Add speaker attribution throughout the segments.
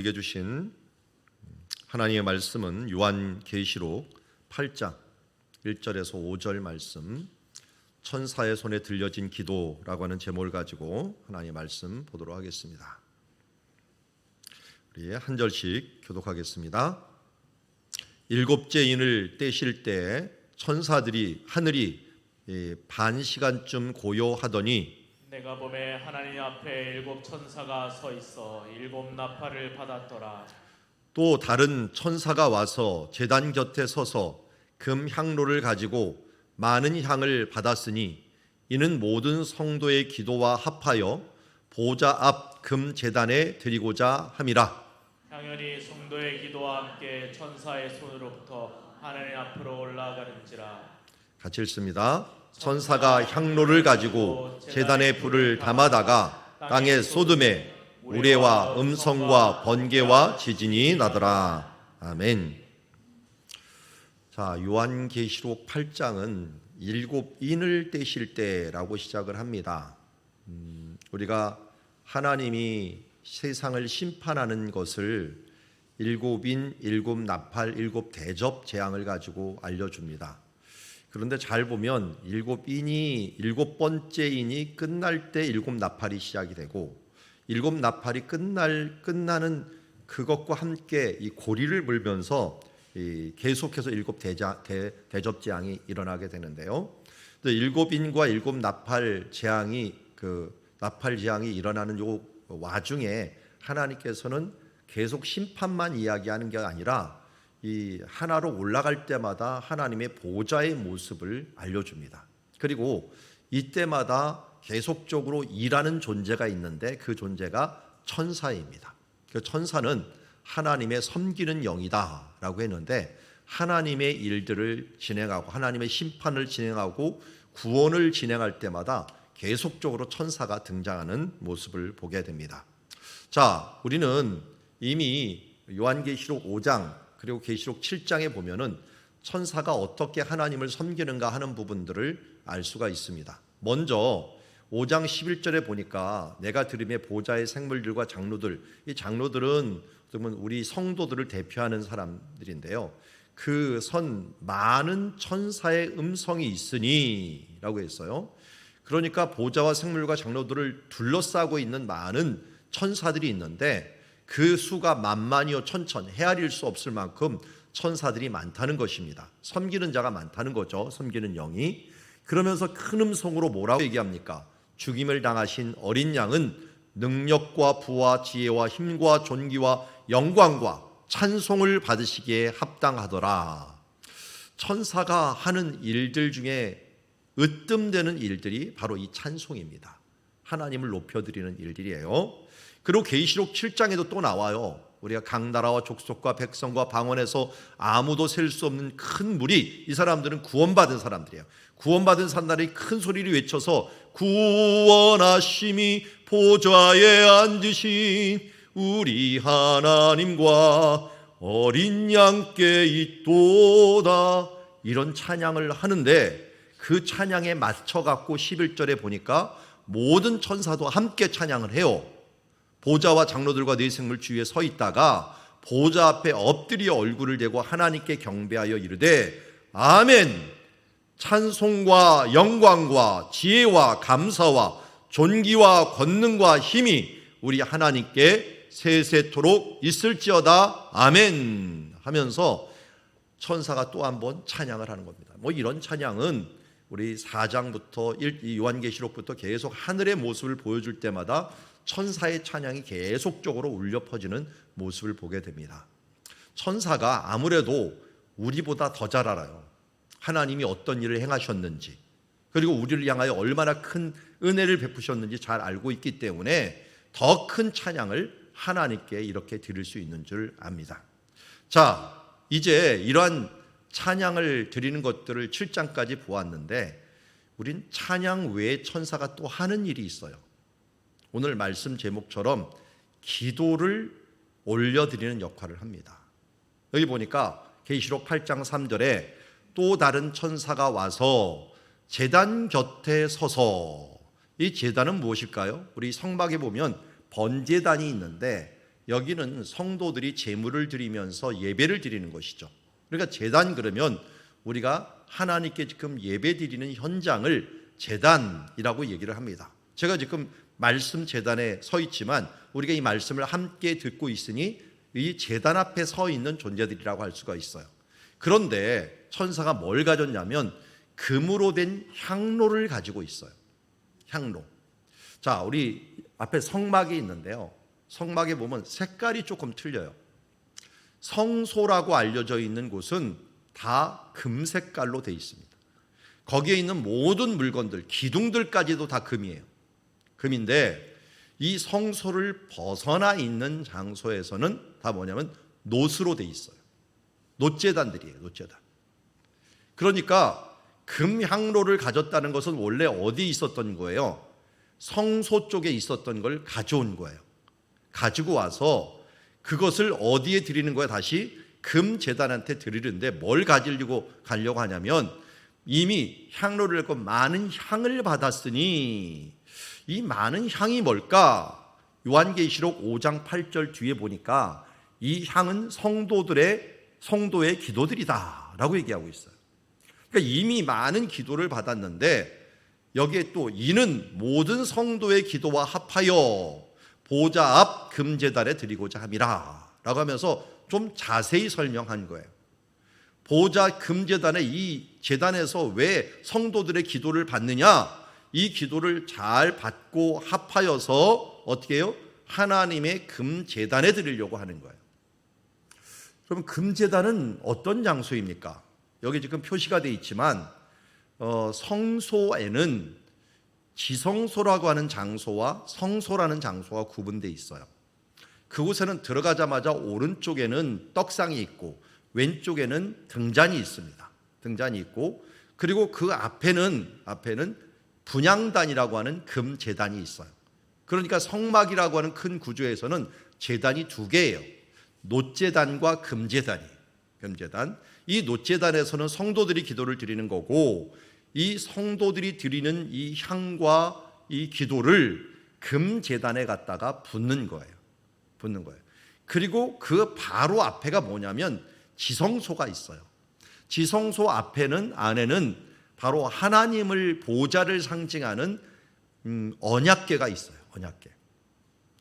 Speaker 1: 우리에게 주신 하나님의 말씀은 요한계시록 8장 1절에서 5절 말씀, 천사의 손에 들려진 기도라고 하는 제목을 가지고 하나님의 말씀 보도록 하겠습니다. 우리 한 절씩 교독하겠습니다. 일곱째 인을 떼실 때 천사들이 하늘이 반 시간쯤 고요하더니
Speaker 2: 내가 보매 하나님 앞에 일곱 천사가 서 있어 일곱 나팔을 받았더라.
Speaker 1: 또 다른 천사가 와서 제단 곁에 서서 금 향로를 가지고 많은 향을 받았으니 이는 모든 성도의 기도와 합하여 보좌 앞 금 제단에 드리고자 함이라.
Speaker 2: 당연히 성도의 기도와 함께 천사의 손으로부터 하나님 앞으로 올라가는지라.
Speaker 1: 같이 읽습니다. 천사가 향로를 가지고 제단에 불을 담아다가 땅에 쏟음에 우레와 음성과 번개와 지진이 나더라. 아멘. 자, 요한계시록 8장은 일곱 인을 떼실 때라고 시작을 합니다. 우리가 하나님이 세상을 심판하는 것을 일곱 인, 일곱 나팔, 일곱 대접 재앙을 가지고 알려줍니다. 그런데 잘 보면 일곱 일곱 번째 인이 끝날 때 일곱 나팔이 시작이 되고 일곱 나팔이 끝나는 그것과 함께 이 고리를 물면서 계속해서 일곱 대접 재앙이 일어나게 되는데요. 일곱 인과 일곱 나팔 재앙이 나팔 재앙이 일어나는 요 와중에 하나님께서는 계속 심판만 이야기하는 게 아니라 이 하나로 올라갈 때마다 하나님의 보좌의 모습을 알려줍니다. 그리고 이때마다 계속적으로 일하는 존재가 있는데 그 존재가 천사입니다. 그 천사는 하나님의 섬기는 영이다라고 했는데 하나님의 일들을 진행하고 하나님의 심판을 진행하고 구원을 진행할 때마다 계속적으로 천사가 등장하는 모습을 보게 됩니다. 자, 우리는 이미 요한계시록 5장 그리고 계시록 7장에 보면은 천사가 어떻게 하나님을 섬기는가 하는 부분들을 알 수가 있습니다. 먼저 5장 11절에 보니까 내가 들음에 보좌의 생물들과 장로들, 이 장로들은 우리 성도들을 대표하는 사람들인데요. 그 많은 천사의 음성이 있으니 라고 했어요. 그러니까 보좌와 생물과 장로들을 둘러싸고 있는 많은 천사들이 있는데 그 수가 만만이요 천천, 헤아릴 수 없을 만큼 천사들이 많다는 것입니다. 섬기는 자가 많다는 거죠. 섬기는 영이. 그러면서 큰 음성으로 뭐라고 얘기합니까? 죽임을 당하신 어린 양은 능력과 부와 지혜와 힘과 존귀와 영광과 찬송을 받으시기에 합당하더라. 천사가 하는 일들 중에 으뜸되는 일들이 바로 이 찬송입니다. 하나님을 높여드리는 일들이에요. 그리고 계시록 7장에도 또 나와요. 우리가 각 나라와 족속과 백성과 방언에서 아무도 셀 수 없는 큰 무리, 이 사람들은 구원받은 사람들이에요. 구원받은 사람들이 큰 소리를 외쳐서 구원하심이 보좌에 앉으신 우리 하나님과 어린 양께 있도다, 이런 찬양을 하는데 그 찬양에 맞춰갖고 11절에 보니까 모든 천사도 함께 찬양을 해요. 보좌와 장로들과 네 생물 주위에 서 있다가 보좌 앞에 엎드려 얼굴을 대고 하나님께 경배하여 이르되 아멘, 찬송과 영광과 지혜와 감사와 존귀와 권능과 힘이 우리 하나님께 세세토록 있을지어다 아멘 하면서 천사가 또 한 번 찬양을 하는 겁니다. 이런 찬양은 우리 4장부터 요한계시록부터 계속 하늘의 모습을 보여줄 때마다 천사의 찬양이 계속적으로 울려 퍼지는 모습을 보게 됩니다. 천사가 아무래도 우리보다 더 잘 알아요. 하나님이 어떤 일을 행하셨는지, 그리고 우리를 향하여 얼마나 큰 은혜를 베푸셨는지 잘 알고 있기 때문에 더 큰 찬양을 하나님께 이렇게 드릴 수 있는 줄 압니다. 자, 이제 이러한 찬양을 드리는 것들을 7장까지 보았는데 우린 찬양 외에 천사가 또 하는 일이 있어요. 오늘 말씀 제목처럼 기도를 올려드리는 역할을 합니다. 여기 보니까 계시록 8장 3절에 또 다른 천사가 와서 제단 곁에 서서, 이 제단은 무엇일까요? 우리 성막에 보면 번제단이 있는데 여기는 성도들이 제물을 드리면서 예배를 드리는 것이죠. 그러니까 제단 그러면 우리가 하나님께 지금 예배 드리는 현장을 제단이라고 얘기를 합니다. 제가 지금 말씀 제단에 서 있지만 우리가 이 말씀을 함께 듣고 있으니 이 제단 앞에 서 있는 존재들이라고 할 수가 있어요. 그런데 천사가 뭘 가졌냐면 금으로 된 향로를 가지고 있어요. 향로. 자, 우리 앞에 성막이 있는데요. 성막에 보면 색깔이 조금 틀려요. 성소라고 알려져 있는 곳은 다 금색깔로 되어 있습니다. 거기에 있는 모든 물건들, 기둥들까지도 다 금이에요. 금인데 이 성소를 벗어나 있는 장소에서는 다 뭐냐면 놋으로 되어 있어요. 놋제단들이에요. 놋제단. 그러니까 금향로를 가졌다는 것은 원래 어디에 있었던 거예요? 성소 쪽에 있었던 걸 가져온 거예요. 가지고 와서 그것을 어디에 드리는 거야? 다시 금제단한테 드리는데 뭘 가지려고 가려고 하냐면 이미 향로를 갖고 많은 향을 받았으니 이 많은 향이 뭘까? 요한계시록 5장 8절 뒤에 보니까 이 향은 성도의 기도들이다 라고 얘기하고 있어요. 그러니까 이미 많은 기도를 받았는데 여기에 또 이는 모든 성도의 기도와 합하여 보좌 앞 금제단에 드리고자 함이라 라고 하면서 좀 자세히 설명한 거예요. 보좌 금제단의 이 제단에서 왜 성도들의 기도를 받느냐? 이 기도를 잘 받고 합하여서 어떻게 해요? 하나님의 금제단에 드리려고 하는 거예요. 그럼 금제단은 어떤 장소입니까? 여기 지금 표시가 되어 있지만 성소에는 지성소라고 하는 장소와 성소라는 장소가 구분되어 있어요. 그곳에는 들어가자마자 오른쪽에는 떡상이 있고 왼쪽에는 등잔이 있습니다. 등잔이 있고 그리고 그 앞에는 분향단이라고 하는 금제단이 있어요. 그러니까 성막이라고 하는 큰 구조에서는 제단이 두 개예요. 놋제단과 금제단이. 금제단. 이 놋제단에서는 성도들이 기도를 드리는 거고 이 성도들이 드리는 이 향과 이 기도를 금제단에 갖다가 붓는 거예요. 붓는 거예요. 그리고 그 바로 앞에가 뭐냐면 지성소가 있어요. 지성소 안에는 바로 하나님을 보좌를 상징하는 언약궤가 있어요. 언약궤.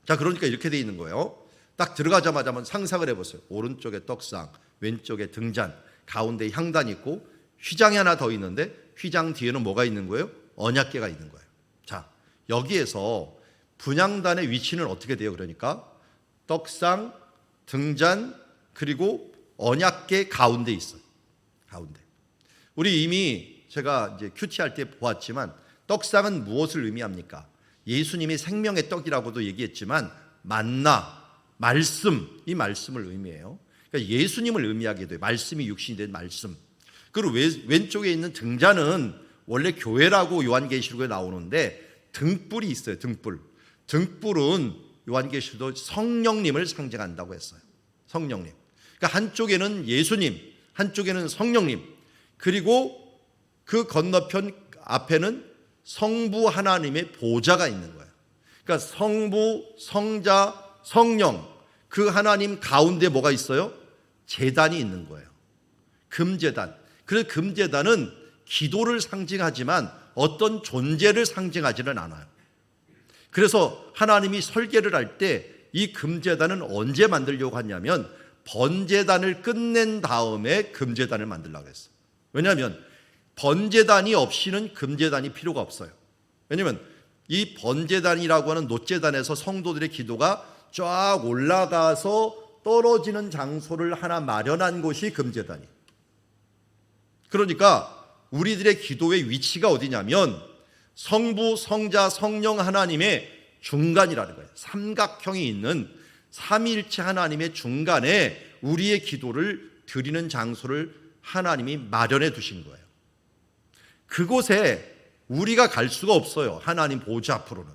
Speaker 1: 자, 그러니까 이렇게 돼 있는 거예요. 딱 들어가자마자 한번 상상을 해보세요. 오른쪽에 떡상, 왼쪽에 등잔, 가운데 향단이 있고 휘장이 하나 더 있는데 휘장 뒤에는 뭐가 있는 거예요? 언약궤가 있는 거예요. 자, 여기에서 분향단의 위치는 어떻게 돼요? 그러니까 떡상, 등잔, 그리고 언약궤 가운데 있어요. 가운데. 우리 이미 제가 이제 큐티할 때 보았지만 떡상은 무엇을 의미합니까? 예수님이 생명의 떡이라고도 얘기했지만 만나, 말씀, 이 말씀을 의미해요. 그러니까 예수님을 의미하게 돼요. 말씀이 육신이 된 말씀. 그리고 왼쪽에 있는 등잔은 원래 교회라고 요한계시록에 나오는데 등불이 있어요. 등불. 등불은 요한계시록도 성령님을 상징한다고 했어요. 성령님. 그러니까 한쪽에는 예수님, 한쪽에는 성령님, 그리고 그 건너편 앞에는 성부 하나님의 보좌가 있는 거예요. 그러니까 성부, 성자, 성령, 그 하나님 가운데 뭐가 있어요? 제단이 있는 거예요. 금제단. 그래서 금제단은 기도를 상징하지만 어떤 존재를 상징하지는 않아요. 그래서 하나님이 설계를 할 때 이 금제단은 언제 만들려고 하냐면 번제단을 끝낸 다음에 금제단을 만들려고 했어요. 왜냐하면 번제단이 없이는 금제단이 필요가 없어요. 왜냐하면 이 번제단이라고 하는 놋제단에서 성도들의 기도가 쫙 올라가서 떨어지는 장소를 하나 마련한 곳이 금제단이에요. 그러니까 우리들의 기도의 위치가 어디냐면 성부, 성자, 성령 하나님의 중간이라는 거예요. 삼각형이 있는 삼위일체 하나님의 중간에 우리의 기도를 드리는 장소를 하나님이 마련해 두신 거예요. 그곳에 우리가 갈 수가 없어요. 하나님 보좌 앞으로는.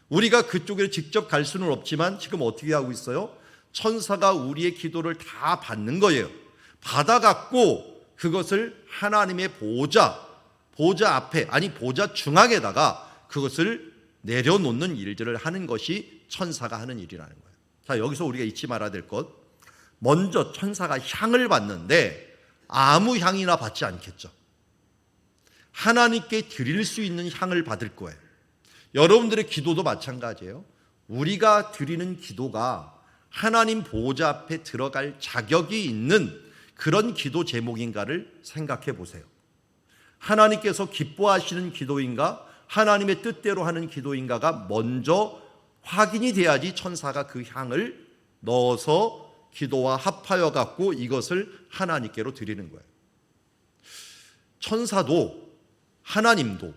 Speaker 1: 우리가 그쪽에 직접 갈 수는 없지만 지금 어떻게 하고 있어요? 천사가 우리의 기도를 다 받는 거예요. 받아갖고 그것을 하나님의 보좌 앞에, 아니 보좌 중앙에다가 그것을 내려놓는 일들을 하는 것이 천사가 하는 일이라는 거예요. 자, 여기서 우리가 잊지 말아야 될 것, 먼저 천사가 향을 받는데 아무 향이나 받지 않겠죠. 하나님께 드릴 수 있는 향을 받을 거예요. 여러분들의 기도도 마찬가지예요. 우리가 드리는 기도가 하나님 보호자 앞에 들어갈 자격이 있는 그런 기도 제목인가를 생각해 보세요. 하나님께서 기뻐하시는 기도인가, 하나님의 뜻대로 하는 기도인가가 먼저 확인이 돼야지 천사가 그 향을 넣어서 기도와 합하여 갖고 이것을 하나님께로 드리는 거예요. 천사도 하나님도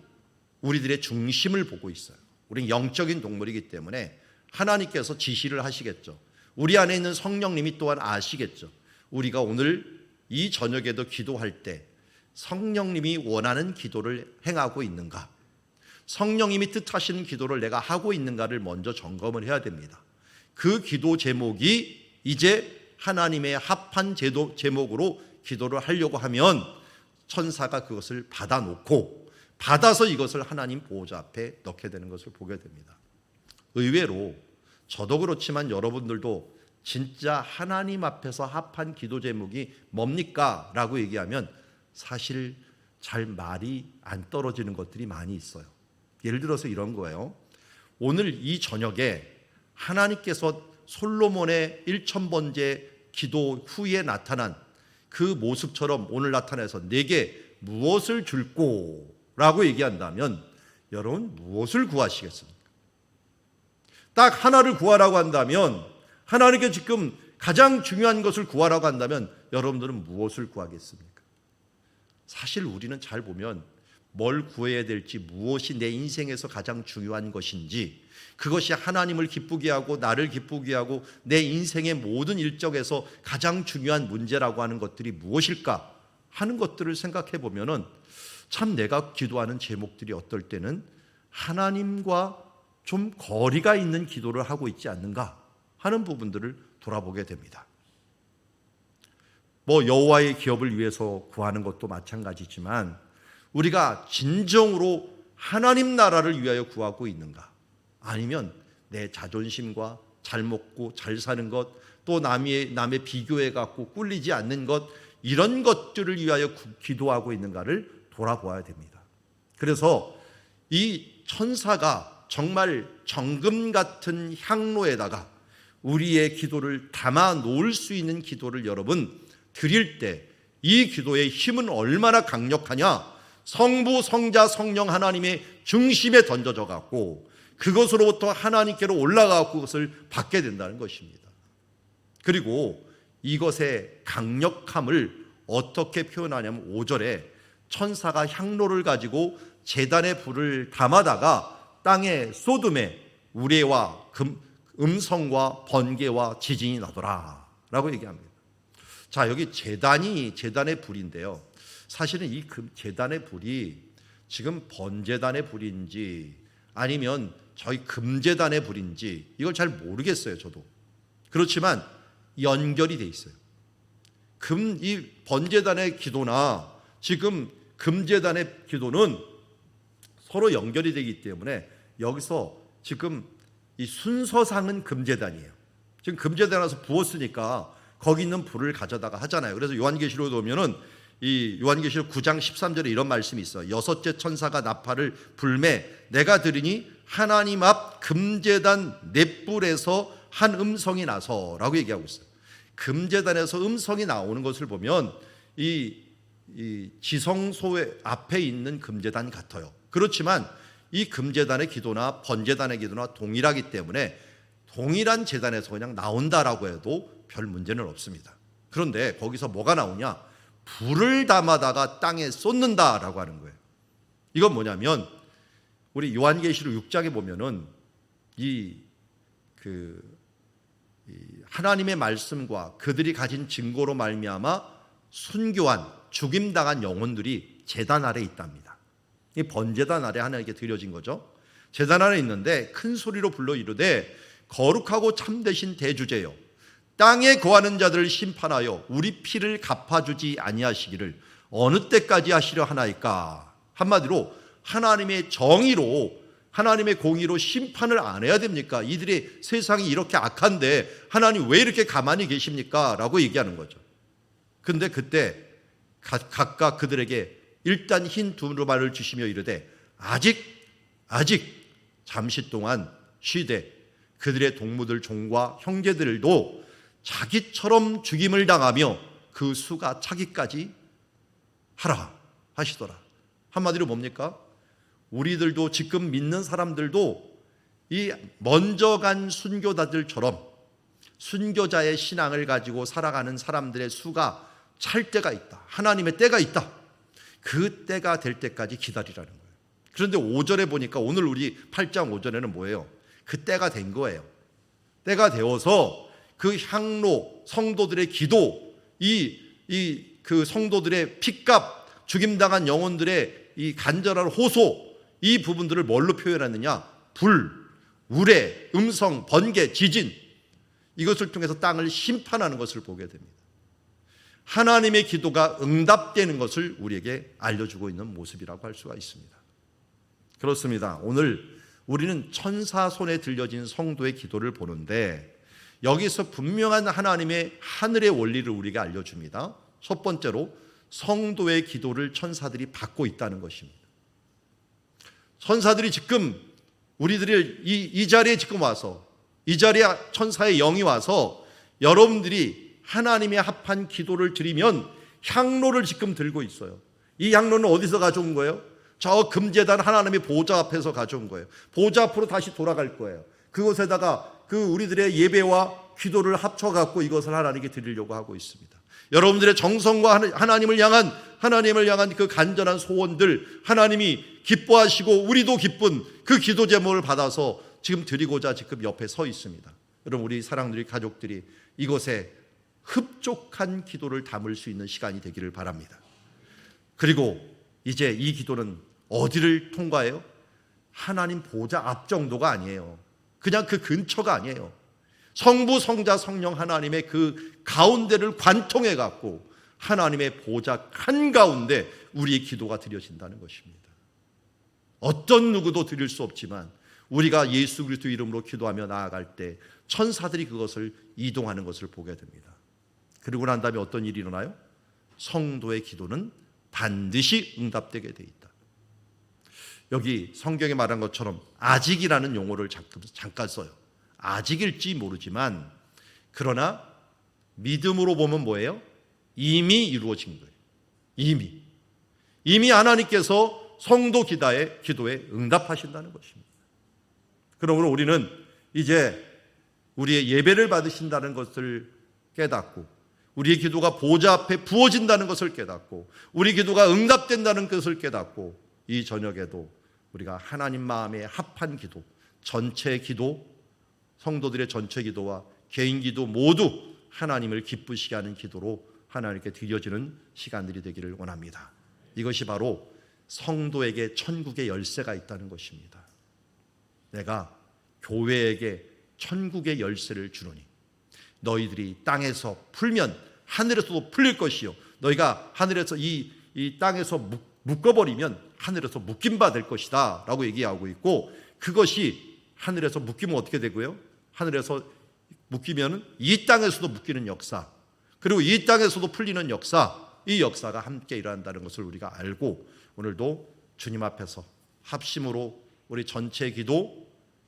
Speaker 1: 우리들의 중심을 보고 있어요. 우리는 영적인 동물이기 때문에 하나님께서 지시를 하시겠죠. 우리 안에 있는 성령님이 또한 아시겠죠. 우리가 오늘 이 저녁에도 기도할 때 성령님이 원하는 기도를 행하고 있는가, 성령님이 뜻하시는 기도를 내가 하고 있는가를 먼저 점검을 해야 됩니다. 그 기도 제목이 이제 하나님의 합한 제목으로 기도를 하려고 하면 천사가 그것을 받아놓고 받아서 이것을 하나님 보호자 앞에 넣게 되는 것을 보게 됩니다. 의외로 저도 그렇지만 여러분들도 진짜 하나님 앞에서 합한 기도 제목이 뭡니까? 라고 얘기하면 사실 잘 말이 안 떨어지는 것들이 많이 있어요. 예를 들어서 이런 거예요. 오늘 이 저녁에 하나님께서 솔로몬의 1000번째 기도 후에 나타난 그 모습처럼 오늘 나타나서 내게 무엇을 줄꼬? 라고 얘기한다면 여러분 무엇을 구하시겠습니까? 딱 하나를 구하라고 한다면, 하나님께 지금 가장 중요한 것을 구하라고 한다면 여러분들은 무엇을 구하겠습니까? 사실 우리는 잘 보면 뭘 구해야 될지, 무엇이 내 인생에서 가장 중요한 것인지, 그것이 하나님을 기쁘게 하고 나를 기쁘게 하고 내 인생의 모든 일정에서 가장 중요한 문제라고 하는 것들이 무엇일까 하는 것들을 생각해 보면은 참 내가 기도하는 제목들이 어떨 때는 하나님과 좀 거리가 있는 기도를 하고 있지 않는가 하는 부분들을 돌아보게 됩니다. 여호와의 기업을 위해서 구하는 것도 마찬가지지만 우리가 진정으로 하나님 나라를 위하여 구하고 있는가, 아니면 내 자존심과 잘 먹고 잘 사는 것, 또 남의 비교해 갖고 꿀리지 않는 것, 이런 것들을 위하여 기도하고 있는가를 돌아보아야 됩니다. 그래서 이 천사가 정말 정금 같은 향로에다가 우리의 기도를 담아 놓을 수 있는 기도를 여러분 드릴 때 이 기도의 힘은 얼마나 강력하냐, 성부, 성자, 성령 하나님의 중심에 던져져 갖고 그것으로부터 하나님께로 올라가고 그것을 받게 된다는 것입니다. 그리고 이것의 강력함을 어떻게 표현하냐면 5절에 천사가 향로를 가지고 제단에 불을 담아다가 땅에 쏟음에 우레와 음성과 번개와 지진이 나더라 라고 얘기합니다. 자, 여기 제단의 불인데요, 사실은 이 제단의 불이 지금 번제단의 불인지 아니면 저희 금제단의 불인지 이걸 잘 모르겠어요, 저도. 그렇지만 연결이 돼 있어요. 이 번제단의 기도나 지금 금제단의 기도는 서로 연결이 되기 때문에 여기서 지금 이 순서상은 금제단이에요. 지금 금제단에서 부었으니까 거기 있는 불을 가져다가 하잖아요. 그래서 요한계시록에 보면은 이 요한계시록 9장 13절에 이런 말씀이 있어요. 여섯째 천사가 나팔을 불매 내가 들으니 하나님 앞 금제단 넷불에서 한 음성이 나서라고 얘기하고 있어요. 금제단에서 음성이 나오는 것을 보면 이 지성소의 앞에 있는 금제단 같아요. 그렇지만 이 금제단의 기도나 번제단의 기도나 동일하기 때문에 동일한 제단에서 그냥 나온다라고 해도 별 문제는 없습니다. 그런데 거기서 뭐가 나오냐? 불을 담아다가 땅에 쏟는다라고 하는 거예요. 이건 뭐냐면 우리 요한계시록 6장에 보면은 하나님의 말씀과 그들이 가진 증거로 말미암아 순교한 죽임당한 영혼들이 제단 아래 있답니다. 이 번제단 아래 하나님께 드려진 거죠. 제단 아래 있는데 큰 소리로 불러 이르되 거룩하고 참되신 대주제여, 땅에 거하는 자들을 심판하여 우리 피를 갚아주지 아니하시기를 어느 때까지 하시려 하나이까. 한마디로 하나님의 정의로 하나님의 공의로 심판을 안 해야 됩니까? 이들의 세상이 이렇게 악한데 하나님 왜 이렇게 가만히 계십니까? 라고 얘기하는 거죠. 근데 그때 각각 그들에게 일단 흰 두루마리를 주시며 이르되 아직 잠시 동안 쉬되 그들의 동무들 종과 형제들도 자기처럼 죽임을 당하며 그 수가 차기까지 하라 하시더라. 한마디로 뭡니까? 우리들도 지금 믿는 사람들도 이 먼저 간 순교자들처럼 순교자의 신앙을 가지고 살아가는 사람들의 수가 찰 때가 있다. 하나님의 때가 있다. 그 때가 될 때까지 기다리라는 거예요. 그런데 5절에 보니까 오늘 우리 8장 5절에는 뭐예요? 그 때가 된 거예요. 때가 되어서 그 향로 성도들의 기도, 그 성도들의 핏값, 죽임당한 영혼들의 이 간절한 호소, 이 부분들을 뭘로 표현하느냐? 불, 우레, 음성, 번개, 지진, 이것을 통해서 땅을 심판하는 것을 보게 됩니다. 하나님의 기도가 응답되는 것을 우리에게 알려주고 있는 모습이라고 할 수가 있습니다. 그렇습니다. 오늘 우리는 천사 손에 들려진 성도의 기도를 보는데 여기서 분명한 하나님의 하늘의 원리를 우리가 알려줍니다. 첫 번째로 성도의 기도를 천사들이 받고 있다는 것입니다. 천사들이 지금 우리들이 이 자리에 지금 와서, 이 자리에 천사의 영이 와서 여러분들이 하나님의 합한 기도를 드리면 향로를 지금 들고 있어요. 이 향로는 어디서 가져온 거예요? 저 금제단 하나님의 보좌 앞에서 가져온 거예요. 보좌 앞으로 다시 돌아갈 거예요. 그곳에다가 그 우리들의 예배와 기도를 합쳐갖고 이것을 하나님께 드리려고 하고 있습니다. 여러분들의 정성과 하나님을 향한 그 간절한 소원들, 하나님이 기뻐하시고 우리도 기쁜 그 기도 제목을 받아서 지금 드리고자 지금 옆에 서 있습니다. 여러분, 우리 사랑들이 가족들이 이곳에 흡족한 기도를 담을 수 있는 시간이 되기를 바랍니다. 그리고 이제 이 기도는 어디를 통과해요? 하나님 보좌 앞 정도가 아니에요. 그냥 그 근처가 아니에요. 성부, 성자, 성령 하나님의 그 가운데를 관통해 갖고 하나님의 보좌 한가운데 우리의 기도가 드려진다는 것입니다. 어떤 누구도 드릴 수 없지만 우리가 예수 그리스도 이름으로 기도하며 나아갈 때 천사들이 그것을 이동하는 것을 보게 됩니다. 그리고 난 다음에 어떤 일이 일어나요? 성도의 기도는 반드시 응답되게 돼 있다. 여기 성경에 말한 것처럼 아직이라는 용어를 잠깐 써요. 아직일지 모르지만 그러나 믿음으로 보면 뭐예요? 이미 이루어진 거예요. 이미 하나님께서 성도 기도에 응답하신다는 것입니다. 그러므로 우리는 이제 우리의 예배를 받으신다는 것을 깨닫고 우리의 기도가 보좌 앞에 부어진다는 것을 깨닫고 우리 기도가 응답된다는 것을 깨닫고 이 저녁에도 우리가 하나님 마음에 합한 기도, 전체 기도, 성도들의 전체 기도와 개인 기도 모두 하나님을 기쁘시게 하는 기도로 하나님께 드려지는 시간들이 되기를 원합니다. 이것이 바로 성도에게 천국의 열쇠가 있다는 것입니다. 내가 교회에게 천국의 열쇠를 주노니 너희들이 땅에서 풀면 하늘에서도 풀릴 것이요 너희가 하늘에서 이 땅에서 묶어버리면 하늘에서 묶임바 될 것이다 라고 얘기하고 있고, 그것이 하늘에서 묶이면 어떻게 되고요? 하늘에서 묶이면 이 땅에서도 묶이는 역사, 그리고 이 땅에서도 풀리는 역사, 이 역사가 함께 일어난다는 것을 우리가 알고 오늘도 주님 앞에서 합심으로 우리 전체 기도,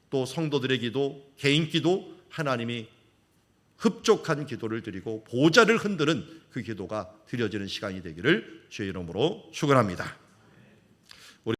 Speaker 1: 또 성도들의 기도, 개인 기도, 하나님이 흡족한 기도를 드리고 보좌를 흔드는 그 기도가 드려지는 시간이 되기를 주의 이름으로 축원합니다.